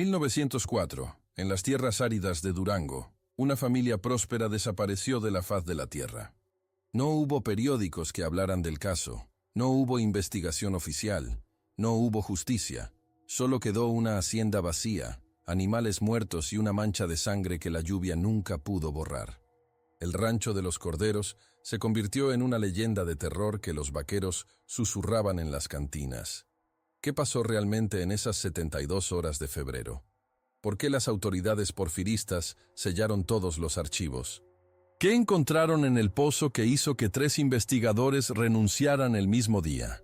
1904, en las tierras áridas de Durango, una familia próspera desapareció de la faz de la tierra. No hubo periódicos que hablaran del caso, no hubo investigación oficial, no hubo justicia, solo quedó una hacienda vacía, animales muertos y una mancha de sangre que la lluvia nunca pudo borrar. El rancho de los Corderos se convirtió en una leyenda de terror que los vaqueros susurraban en las cantinas. ¿Qué pasó realmente en esas 72 horas de febrero? ¿Por qué las autoridades porfiristas sellaron todos los archivos? ¿Qué encontraron en el pozo que hizo que 3 investigadores renunciaran el mismo día?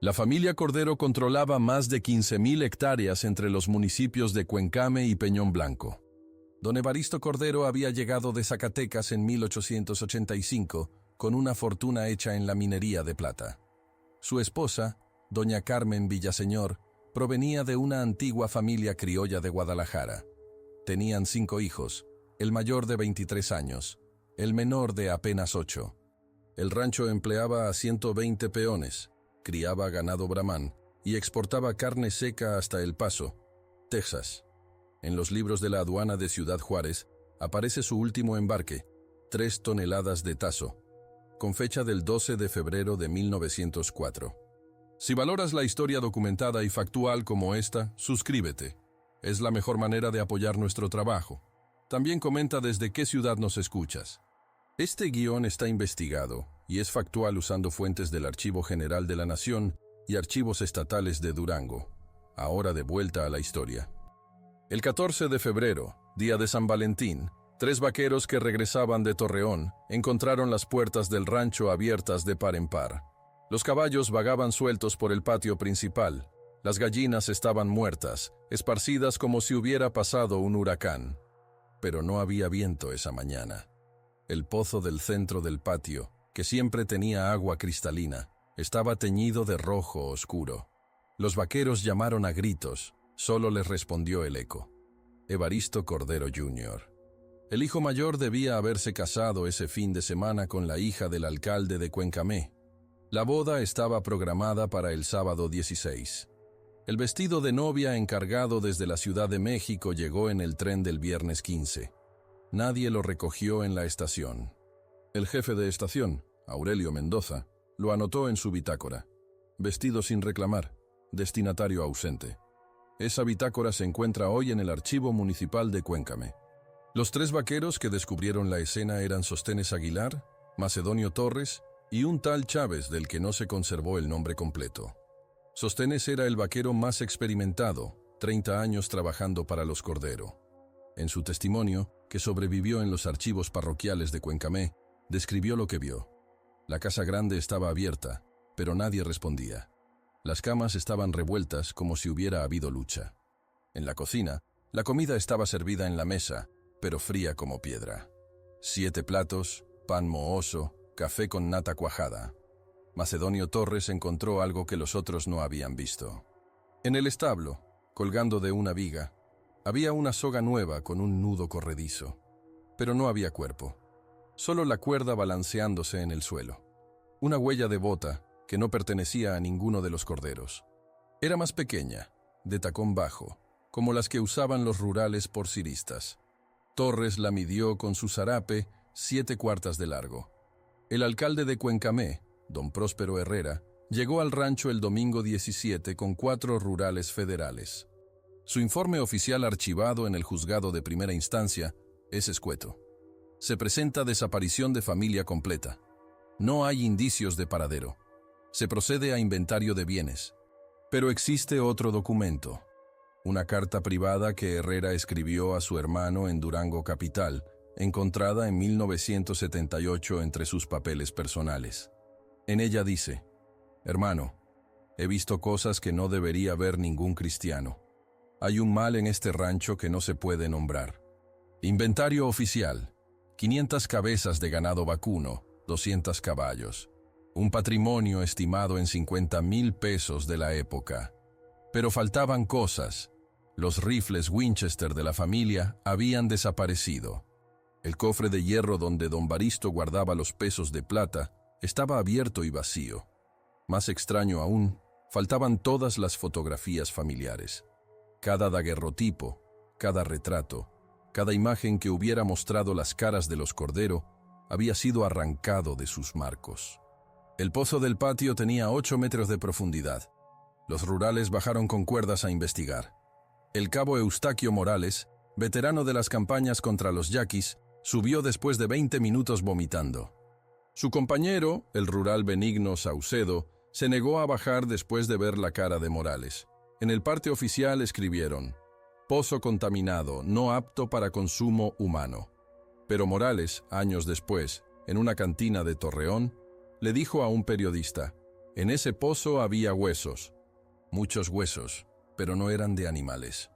La familia Cordero controlaba más de 15,000 hectáreas entre los municipios de Cuencame y Peñón Blanco. Don Evaristo Cordero había llegado de Zacatecas en 1885 con una fortuna hecha en la minería de plata. Su esposa, doña Carmen Villaseñor, provenía de una antigua familia criolla de Guadalajara. Tenían 5 hijos, el mayor de 23 años, el menor de apenas 8. El rancho empleaba a 120 peones, criaba ganado brahman y exportaba carne seca hasta El Paso, Texas. En los libros de la aduana de Ciudad Juárez aparece su último embarque, 3 toneladas de tazo, con fecha del 12 de febrero de 1904. Si valoras la historia documentada y factual como esta, suscríbete. Es la mejor manera de apoyar nuestro trabajo. También comenta desde qué ciudad nos escuchas. Este guión está investigado y es factual usando fuentes del Archivo General de la Nación y archivos estatales de Durango. Ahora de vuelta a la historia. El 14 de febrero, día de San Valentín, 3 vaqueros que regresaban de Torreón encontraron las puertas del rancho abiertas de par en par. Los caballos vagaban sueltos por el patio principal. Las gallinas estaban muertas, esparcidas como si hubiera pasado un huracán. Pero no había viento esa mañana. El pozo del centro del patio, que siempre tenía agua cristalina, estaba teñido de rojo oscuro. Los vaqueros llamaron a gritos, solo les respondió el eco. Evaristo Cordero Jr. El hijo mayor debía haberse casado ese fin de semana con la hija del alcalde de Cuencamé. La boda estaba programada para el sábado 16. El vestido de novia encargado desde la Ciudad de México llegó en el tren del viernes 15. Nadie lo recogió en la estación. El jefe de estación, Aurelio Mendoza, lo anotó en su bitácora. Vestido sin reclamar, destinatario ausente. Esa bitácora se encuentra hoy en el Archivo Municipal de Cuéncame. Los 3 vaqueros que descubrieron la escena eran Sóstenes Aguilar, Macedonio Torres y un tal Chávez del que no se conservó el nombre completo. Sóstenes era el vaquero más experimentado, 30 años trabajando para los Cordero. En su testimonio, que sobrevivió en los archivos parroquiales de Cuencamé, describió lo que vio. La casa grande estaba abierta, pero nadie respondía. Las camas estaban revueltas como si hubiera habido lucha. En la cocina, la comida estaba servida en la mesa, pero fría como piedra. 7 platos, pan mohoso, café con nata cuajada. Macedonio Torres encontró algo que los otros no habían visto. En el establo, colgando de una viga, había una soga nueva con un nudo corredizo. Pero no había cuerpo. Solo la cuerda balanceándose en el suelo. Una huella de bota que no pertenecía a ninguno de los corderos. Era más pequeña, de tacón bajo, como las que usaban los rurales porciristas. Torres la midió con su zarape 7 cuartas de largo. El alcalde de Cuencamé, don Próspero Herrera, llegó al rancho el domingo 17 con 4 rurales federales. Su informe oficial archivado en el juzgado de primera instancia es escueto. Se presenta desaparición de familia completa. No hay indicios de paradero. Se procede a inventario de bienes. Pero existe otro documento. Una carta privada que Herrera escribió a su hermano en Durango capital, encontrada en 1978 entre sus papeles personales. En ella dice: «Hermano, he visto cosas que no debería ver ningún cristiano. Hay un mal en este rancho que no se puede nombrar. Inventario oficial: 500 cabezas de ganado vacuno, 200 caballos. Un patrimonio estimado en 50,000 pesos de la época. Pero faltaban cosas. Los rifles Winchester de la familia habían desaparecido. El cofre de hierro donde don Evaristo guardaba los pesos de plata estaba abierto y vacío. Más extraño aún, faltaban todas las fotografías familiares. Cada daguerrotipo, cada retrato, cada imagen que hubiera mostrado las caras de los Cordero había sido arrancado de sus marcos. El pozo del patio tenía 8 metros de profundidad. Los rurales bajaron con cuerdas a investigar. El cabo Eustaquio Morales, veterano de las campañas contra los yaquis, subió después de 20 minutos vomitando. Su compañero, el rural Benigno Saucedo, se negó a bajar después de ver la cara de Morales. En el parte oficial escribieron: pozo contaminado, no apto para consumo humano. Pero Morales, años después, en una cantina de Torreón, le dijo a un periodista: en ese pozo había huesos, muchos huesos, pero no eran de animales.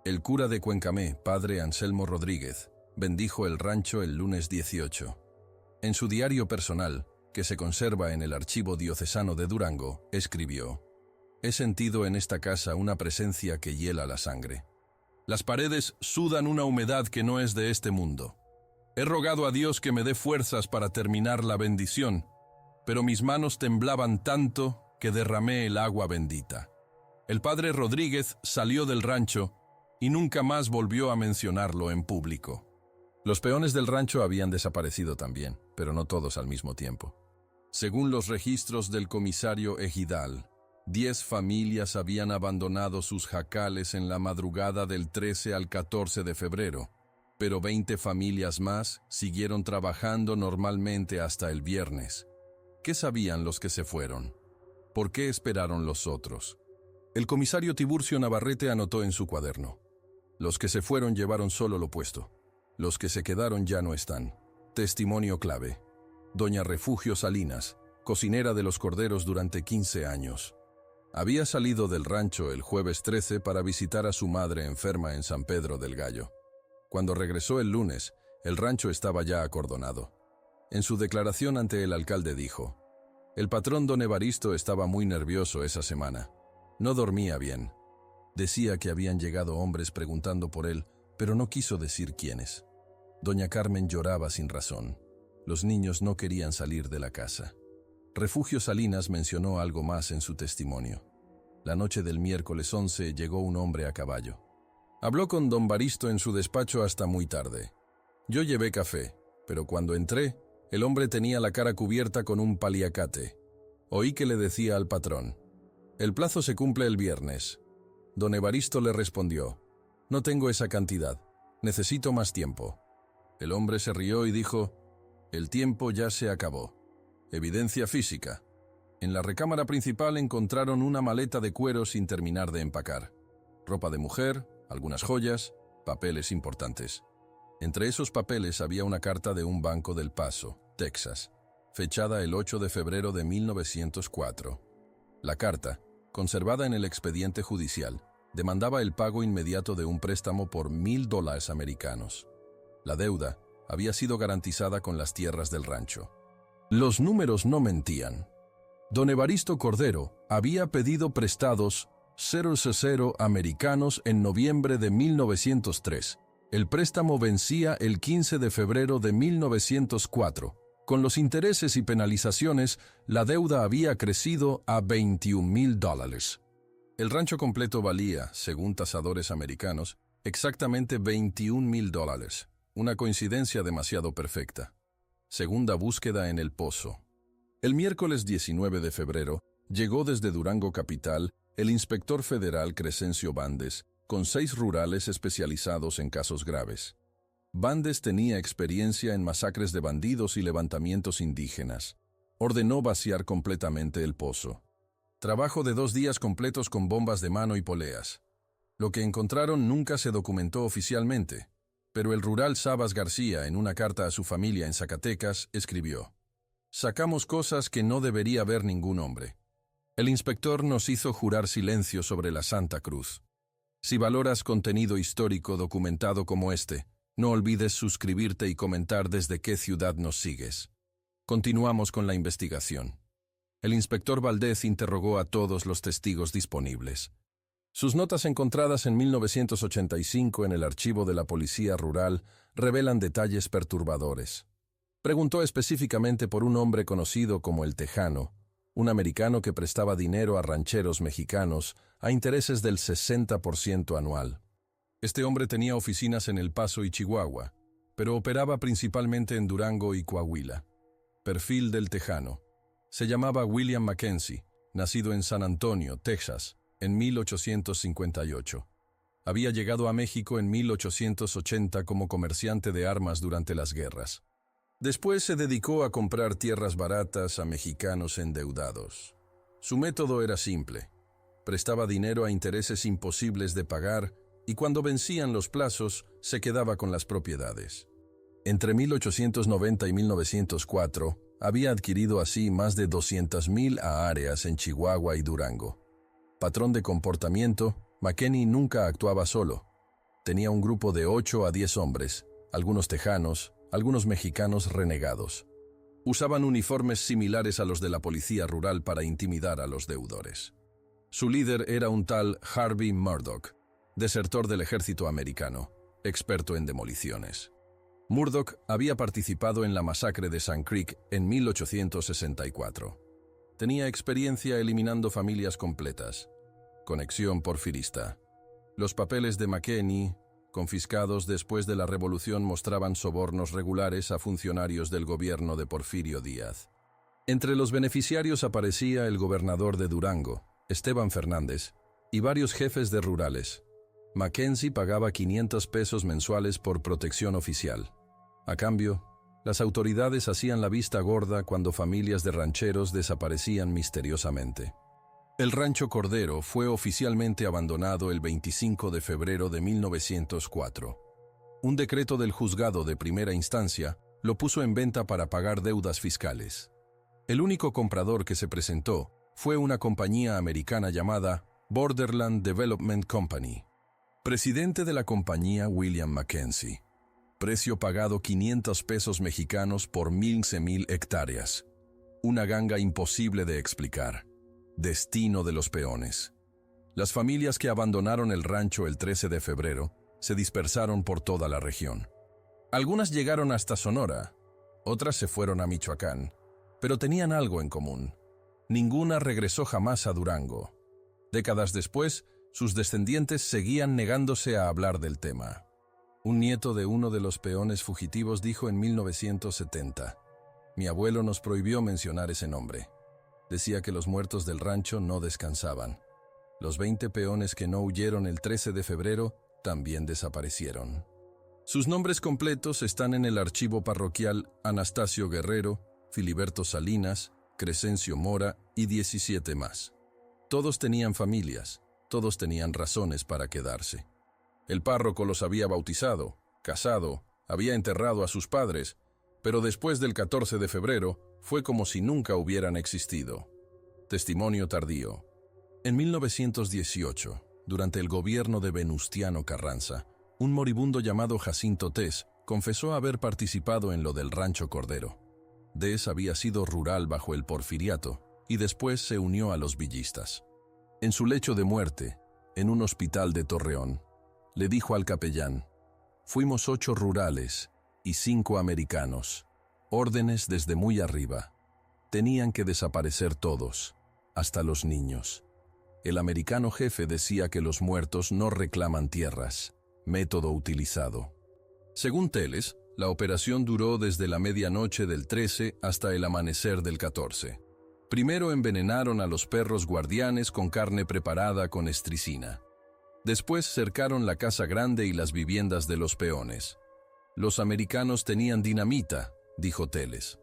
El cura de Cuencamé, padre Anselmo Rodríguez, bendijo el rancho el lunes 18. En su diario personal, que se conserva en el Archivo Diocesano de Durango, escribió: he sentido en esta casa una presencia que hiela la sangre. Las paredes sudan una humedad que no es de este mundo. He rogado a Dios que me dé fuerzas para terminar la bendición, pero mis manos temblaban tanto que derramé el agua bendita. El padre Rodríguez salió del rancho y nunca más volvió a mencionarlo en público. Los peones del rancho habían desaparecido también, pero no todos al mismo tiempo. Según los registros del comisario ejidal, 10 familias habían abandonado sus jacales en la madrugada del 13 al 14 de febrero, pero 20 familias más siguieron trabajando normalmente hasta el viernes. ¿Qué sabían los que se fueron? ¿Por qué esperaron los otros? El comisario Tiburcio Navarrete anotó en su cuaderno: los que se fueron llevaron solo lo puesto. Los que se quedaron ya no están. Testimonio clave: doña Refugio Salinas, cocinera de los Corderos durante 15 años. Había salido del rancho el jueves 13 para visitar a su madre enferma en San Pedro del Gallo. Cuando regresó el lunes, el rancho estaba ya acordonado. En su declaración ante el alcalde dijo: el patrón don Evaristo estaba muy nervioso esa semana. No dormía bien. Decía que habían llegado hombres preguntando por él, pero no quiso decir quiénes. Doña Carmen lloraba sin razón. Los niños no querían salir de la casa. Refugio Salinas mencionó algo más en su testimonio. La noche del miércoles 11 llegó un hombre a caballo. Habló con don Evaristo en su despacho hasta muy tarde. Yo llevé café, pero cuando entré, el hombre tenía la cara cubierta con un paliacate. Oí que le decía al patrón: el plazo se cumple el viernes. Don Evaristo le respondió: no tengo esa cantidad, necesito más tiempo. El hombre se rió y dijo: el tiempo ya se acabó. Evidencia física. En la recámara principal encontraron una maleta de cuero sin terminar de empacar. Ropa de mujer, algunas joyas, papeles importantes. Entre esos papeles había una carta de un banco del Paso, Texas, fechada el 8 de febrero de 1904. La carta, conservada en el expediente judicial, demandaba el pago inmediato de un préstamo por $1,000 americanos. La deuda había sido garantizada con las tierras del rancho. Los números no mentían. Don Evaristo Cordero había pedido prestados 0,00 americanos en noviembre de 1903. El préstamo vencía el 15 de febrero de 1904. Con los intereses y penalizaciones, la deuda había crecido a $21,000. El rancho completo valía, según tasadores americanos, exactamente $21,000. Una coincidencia demasiado perfecta. Segunda búsqueda en el pozo. El miércoles 19 de febrero llegó desde Durango capital el inspector federal Crescencio Bandes, con 6 rurales especializados en casos graves. Bandes tenía experiencia en masacres de bandidos y levantamientos indígenas. Ordenó vaciar completamente el pozo. Trabajo de 2 días completos con bombas de mano y poleas. Lo que encontraron nunca se documentó oficialmente, pero el rural Sabas García, en una carta a su familia en Zacatecas, escribió: sacamos cosas que no debería ver ningún hombre. El inspector nos hizo jurar silencio sobre la Santa Cruz. Si valoras contenido histórico documentado como este, no olvides suscribirte y comentar desde qué ciudad nos sigues. Continuamos con la investigación. El inspector Valdez interrogó a todos los testigos disponibles. Sus notas encontradas en 1985 en el archivo de la Policía Rural revelan detalles perturbadores. Preguntó específicamente por un hombre conocido como el Tejano, un americano que prestaba dinero a rancheros mexicanos a intereses del 60% anual. Este hombre tenía oficinas en El Paso y Chihuahua, pero operaba principalmente en Durango y Coahuila. Perfil del tejano. Se llamaba William Mackenzie, nacido en San Antonio, Texas, en 1858. Había llegado a México en 1880 como comerciante de armas durante las guerras. Después se dedicó a comprar tierras baratas a mexicanos endeudados. Su método era simple. Prestaba dinero a intereses imposibles de pagar y cuando vencían los plazos se quedaba con las propiedades. Entre 1890 y 1904 había adquirido así más de 200,000 áreas en Chihuahua y Durango. Patrón de comportamiento, Mackenzie nunca actuaba solo. Tenía un grupo de 8 a 10 hombres, algunos tejanos, algunos mexicanos renegados. Usaban uniformes similares a los de la policía rural para intimidar a los deudores. Su líder era un tal Harvey Murdoch, desertor del ejército americano, experto en demoliciones. Murdoch había participado en la masacre de Sand Creek en 1864. Tenía experiencia eliminando familias completas. Conexión porfirista. Los papeles de Mackenzie, confiscados después de la revolución, mostraban sobornos regulares a funcionarios del gobierno de Porfirio Díaz. Entre los beneficiarios aparecía el gobernador de Durango, Esteban Fernández, y varios jefes de rurales. Mackenzie pagaba 500 pesos mensuales por protección oficial. A cambio, las autoridades hacían la vista gorda cuando familias de rancheros desaparecían misteriosamente. El Rancho Cordero fue oficialmente abandonado el 25 de febrero de 1904. Un decreto del juzgado de primera instancia lo puso en venta para pagar deudas fiscales. El único comprador que se presentó fue una compañía americana llamada Borderland Development Company. Presidente de la compañía William Mackenzie. Precio pagado 500 pesos mexicanos por 15,000 hectáreas. Una ganga imposible de explicar. Destino de los peones. Las familias que abandonaron el rancho el 13 de febrero se dispersaron por toda la región. Algunas llegaron hasta Sonora, otras se fueron a Michoacán, pero tenían algo en común. Ninguna regresó jamás a Durango. Décadas después, sus descendientes seguían negándose a hablar del tema. Un nieto de uno de los peones fugitivos dijo en 1970, «Mi abuelo nos prohibió mencionar ese nombre. Decía que los muertos del rancho no descansaban. Los 20 peones que no huyeron el 13 de febrero también desaparecieron». Sus nombres completos están en el archivo parroquial Anastasio Guerrero, Filiberto Salinas, Crescencio Mora y 17 más. Todos tenían familias, todos tenían razones para quedarse. El párroco los había bautizado, casado, había enterrado a sus padres, pero después del 14 de febrero fue como si nunca hubieran existido. Testimonio tardío. En 1918, durante el gobierno de Venustiano Carranza, un moribundo llamado Jacinto Tés confesó haber participado en lo del Rancho Cordero. Tés había sido rural bajo el porfiriato y después se unió a los villistas. En su lecho de muerte, en un hospital de Torreón, le dijo al capellán, «Fuimos 8 rurales y 5 americanos, órdenes desde muy arriba. Tenían que desaparecer todos, hasta los niños. El americano jefe decía que los muertos no reclaman tierras, método utilizado». Según Teles, la operación duró desde la medianoche del 13 hasta el amanecer del 14. Primero envenenaron a los perros guardianes con carne preparada con estricina. Después cercaron la casa grande y las viviendas de los peones. Los americanos tenían dinamita, dijo Teles.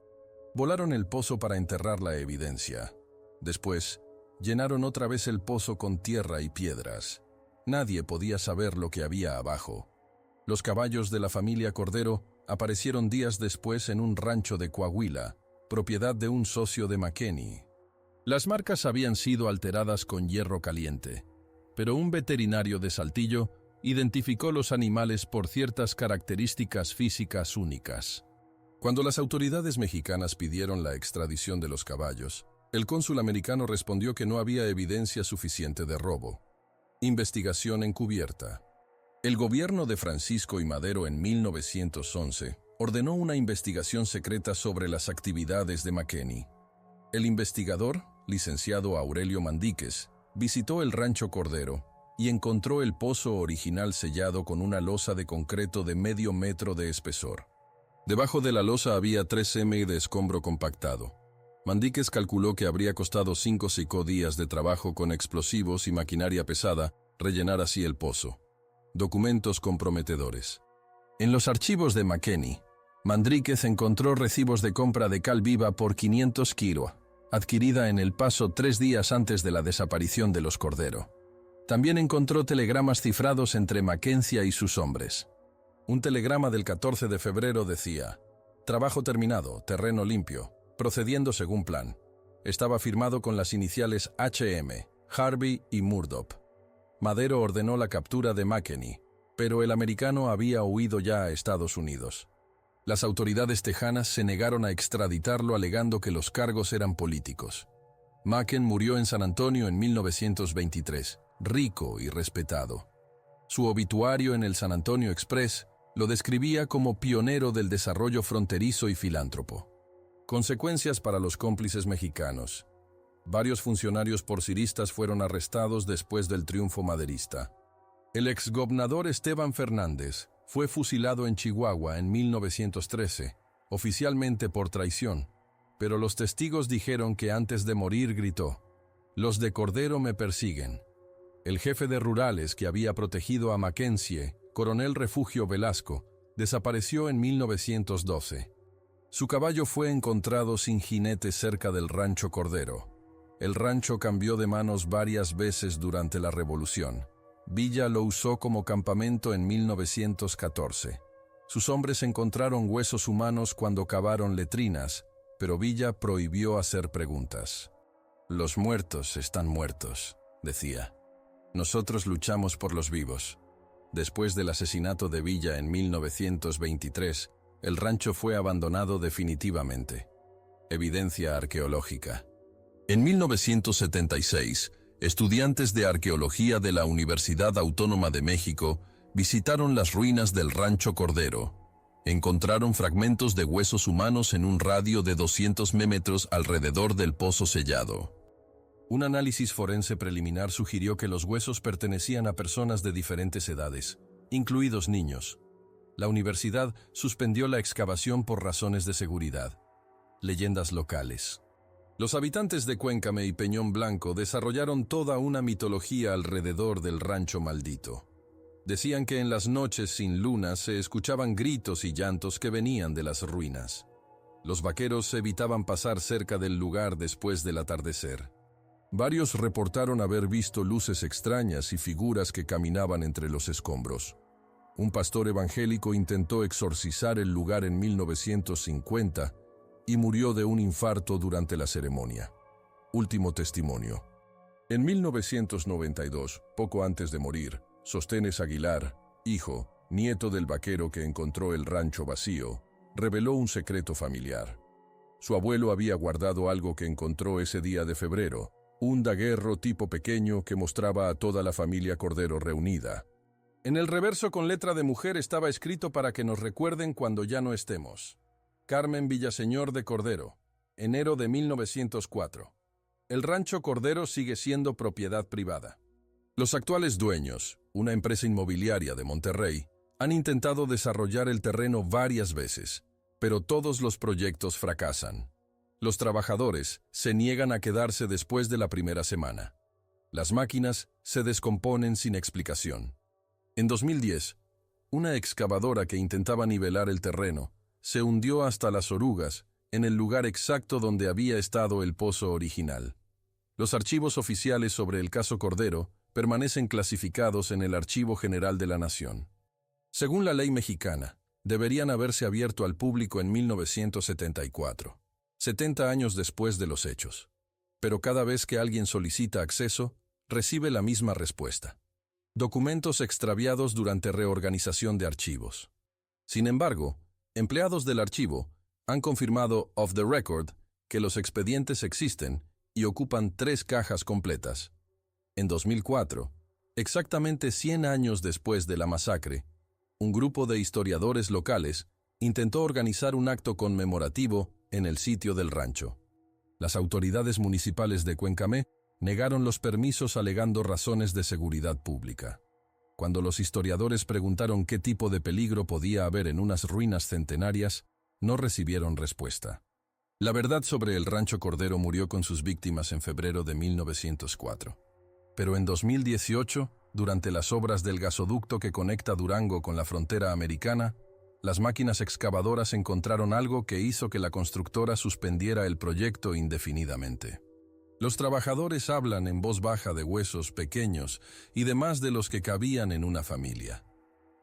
Volaron el pozo para enterrar la evidencia. Después, llenaron otra vez el pozo con tierra y piedras. Nadie podía saber lo que había abajo. Los caballos de la familia Cordero aparecieron días después en un rancho de Coahuila, propiedad de un socio de Mackenzie. Las marcas habían sido alteradas con hierro caliente, pero un veterinario de Saltillo identificó los animales por ciertas características físicas únicas. Cuando las autoridades mexicanas pidieron la extradición de los caballos, el cónsul americano respondió que no había evidencia suficiente de robo. Investigación encubierta. El gobierno de Francisco I. Madero en 1911 ordenó una investigación secreta sobre las actividades de Mackenzie. El investigador, licenciado Aurelio Mandíquez, visitó el Rancho Cordero y encontró el pozo original sellado con una losa de concreto de medio metro de espesor. Debajo de la losa había 3 m de escombro compactado. Mandíquez calculó que habría costado 5 o 5 días de trabajo con explosivos y maquinaria pesada rellenar así el pozo. Documentos comprometedores. En los archivos de McKinney, Mandíquez encontró recibos de compra de cal viva por 500 kilos, adquirida en El Paso 3 días antes de la desaparición de los Cordero. También encontró telegramas cifrados entre Mackenzie y sus hombres. Un telegrama del 14 de febrero decía: trabajo terminado, terreno limpio, procediendo según plan. Estaba firmado con las iniciales HM, Harvey y Murdoch. Madero ordenó la captura de McKinney, pero el americano había huido ya a Estados Unidos. Las autoridades tejanas se negaron a extraditarlo alegando que los cargos eran políticos. McKinney murió en San Antonio en 1923, rico y respetado. Su obituario en el San Antonio Express lo describía como pionero del desarrollo fronterizo y filántropo. Consecuencias para los cómplices mexicanos. Varios funcionarios porciristas fueron arrestados después del triunfo maderista. El exgobernador Esteban Fernández fue fusilado en Chihuahua en 1913, oficialmente por traición, pero los testigos dijeron que antes de morir gritó: «Los de Cordero me persiguen». El jefe de rurales que había protegido a Mackenzie, coronel Refugio Velasco, desapareció en 1912. Su caballo fue encontrado sin jinete cerca del Rancho Cordero. El rancho cambió de manos varias veces durante la Revolución. Villa lo usó como campamento en 1914. Sus hombres encontraron huesos humanos cuando cavaron letrinas, pero Villa prohibió hacer preguntas. «Los muertos están muertos», decía. «Nosotros luchamos por los vivos». Después del asesinato de Villa en 1923, el rancho fue abandonado definitivamente. Evidencia arqueológica. En 1976, estudiantes de arqueología de la Universidad Autónoma de México visitaron las ruinas del Rancho Cordero. Encontraron fragmentos de huesos humanos en un radio de 200 metros alrededor del pozo sellado. Un análisis forense preliminar sugirió que los huesos pertenecían a personas de diferentes edades, incluidos niños. La universidad suspendió la excavación por razones de seguridad. Leyendas locales. Los habitantes de Cuéncame y Peñón Blanco desarrollaron toda una mitología alrededor del rancho maldito. Decían que en las noches sin luna se escuchaban gritos y llantos que venían de las ruinas. Los vaqueros evitaban pasar cerca del lugar después del atardecer. Varios reportaron haber visto luces extrañas y figuras que caminaban entre los escombros. Un pastor evangélico intentó exorcizar el lugar en 1950 y murió de un infarto durante la ceremonia. Último testimonio. En 1992, poco antes de morir, Sóstenes Aguilar, hijo, nieto del vaquero que encontró el rancho vacío, reveló un secreto familiar. Su abuelo había guardado algo que encontró ese día de febrero, un daguerro tipo pequeño que mostraba a toda la familia Cordero reunida. En el reverso con letra de mujer estaba escrito para que nos recuerden cuando ya no estemos. Carmen Villaseñor de Cordero, enero de 1904. El Rancho Cordero sigue siendo propiedad privada. Los actuales dueños, una empresa inmobiliaria de Monterrey, han intentado desarrollar el terreno varias veces, pero todos los proyectos fracasan. Los trabajadores se niegan a quedarse después de la primera semana. Las máquinas se descomponen sin explicación. En 2010, una excavadora que intentaba nivelar el terreno se hundió hasta las orugas en el lugar exacto donde había estado el pozo original. Los archivos oficiales sobre el caso Cordero permanecen clasificados en el Archivo General de la Nación. Según la ley mexicana, deberían haberse abierto al público en 1974, 70 años después de los hechos. Pero cada vez que alguien solicita acceso, recibe la misma respuesta: documentos extraviados durante reorganización de archivos. Sin embargo, empleados del archivo han confirmado off the record que los expedientes existen y ocupan 3 cajas completas. En 2004, exactamente 100 años después de la masacre, un grupo de historiadores locales intentó organizar un acto conmemorativo en el sitio del rancho. Las autoridades municipales de Cuencamé negaron los permisos alegando razones de seguridad pública. Cuando los historiadores preguntaron qué tipo de peligro podía haber en unas ruinas centenarias, no recibieron respuesta. La verdad sobre el Rancho Cordero murió con sus víctimas en febrero de 1904. Pero en 2018, durante las obras del gasoducto que conecta Durango con la frontera americana, las máquinas excavadoras encontraron algo que hizo que la constructora suspendiera el proyecto indefinidamente. Los trabajadores hablan en voz baja de huesos pequeños y de más de los que cabían en una familia.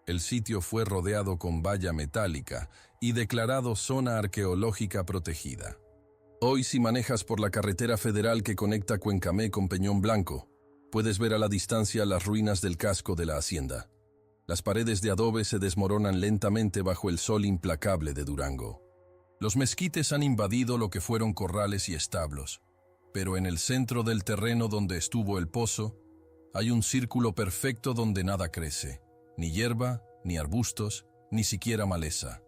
El sitio fue rodeado con valla metálica y declarado zona arqueológica protegida. Hoy, si manejas por la carretera federal que conecta Cuencamé con Peñón Blanco, puedes ver a la distancia las ruinas del casco de la hacienda. Las paredes de adobe se desmoronan lentamente bajo el sol implacable de Durango. Los mezquites han invadido lo que fueron corrales y establos, pero en el centro del terreno donde estuvo el pozo, hay un círculo perfecto donde nada crece. Ni hierba, ni arbustos, ni siquiera maleza.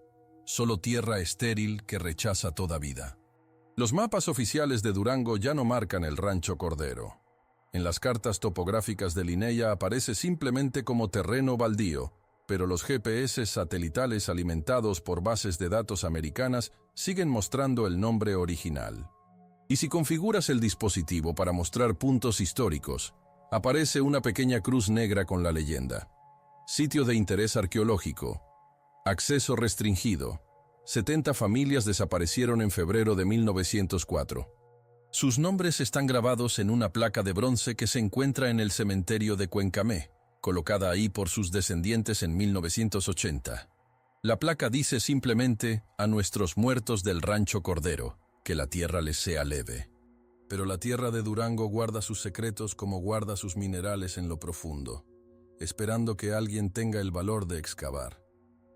Solo tierra estéril que rechaza toda vida. Los mapas oficiales de Durango ya no marcan el Rancho Cordero. En las cartas topográficas de Linnea aparece simplemente como terreno baldío, pero los GPS satelitales alimentados por bases de datos americanas siguen mostrando el nombre original. Y si configuras el dispositivo para mostrar puntos históricos, aparece una pequeña cruz negra con la leyenda: Sitio de interés arqueológico. Acceso restringido. 70 familias desaparecieron en febrero de 1904. Sus nombres están grabados en una placa de bronce que se encuentra en el cementerio de Cuencamé, colocada ahí por sus descendientes en 1980. La placa dice simplemente: a nuestros muertos del Rancho Cordero, que la tierra les sea leve. Pero la tierra de Durango guarda sus secretos como guarda sus minerales en lo profundo, esperando que alguien tenga el valor de excavar.